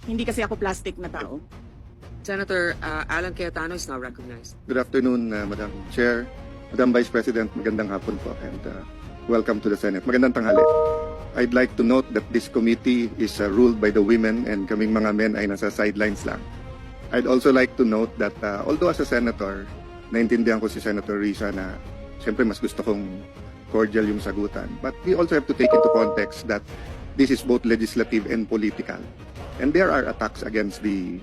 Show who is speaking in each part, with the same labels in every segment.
Speaker 1: Hindi kasi ako plastic na tao.
Speaker 2: Senator Alan Cayetano is now recognized.
Speaker 3: Good afternoon, Madam Chair, Madam Vice President, magandang hapon po, and welcome to the Senate. Magandang tanghali. I'd like to note that this committee is ruled by the women and kaming mga men ay nasa sidelines lang. I'd also like to note that although as a senator, naintindihan ko si Senator Risa na siyempre mas gusto kong cordial yung sagutan. But we also have to take into context that this is both legislative and political. And there are attacks against the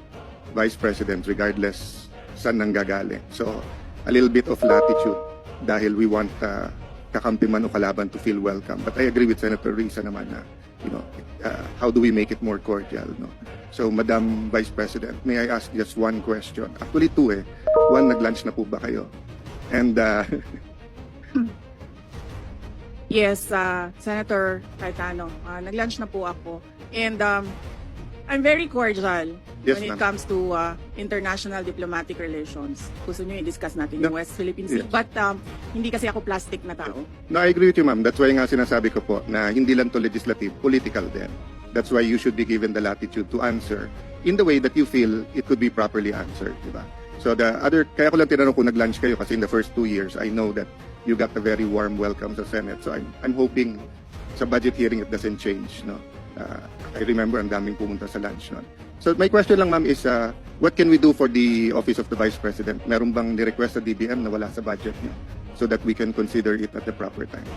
Speaker 3: Vice President regardless saan nanggagaling. So, a little bit of latitude dahil we want kakampi man o kalaban to feel welcome. But I agree with Senator Risa naman na, how do we make it more cordial? No? So, Madam Vice President, may I ask just one question? Actually, two eh. One, nag-lunch na po ba kayo? And,
Speaker 1: Yes, Senator Cayetano, nag-lunch na po ako. And I'm very cordial
Speaker 3: Yes,
Speaker 1: when it
Speaker 3: ma'am.
Speaker 1: comes to international diplomatic relations. Gusto nyo i-discuss natin yung
Speaker 3: No.
Speaker 1: West Philippine Sea.
Speaker 3: Yes.
Speaker 1: But hindi kasi ako plastic na tao.
Speaker 3: no, I agree with you, ma'am. That's why nga sinasabi ko po na hindi lang to legislative, political din. That's why you should be given the latitude to answer in the way that you feel it could be properly answered, di ba? So kaya ko lang tinanong kung nag-lunch kayo kasi in the first 2 years, I know that you got a very warm welcome sa Senate. So I'm hoping sa budget hearing it doesn't change, no? I remember ang daming pumunta sa lunch, no? So my question lang, ma'am, is what can we do for the Office of the Vice President? Meron bang ni-request sa DBM na wala sa budget niyo so that we can consider it at the proper time?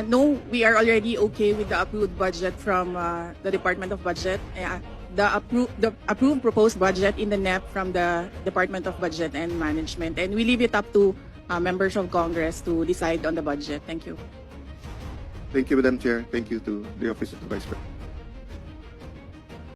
Speaker 1: No, we are already okay with the approved budget from the Department of Budget. The approved proposed budget in the NEP from the Department of Budget and Management. And we leave it up to members of Congress to decide on the budget. Thank you.
Speaker 3: Thank you, Madam Chair. Thank you to the Office of the Vice President.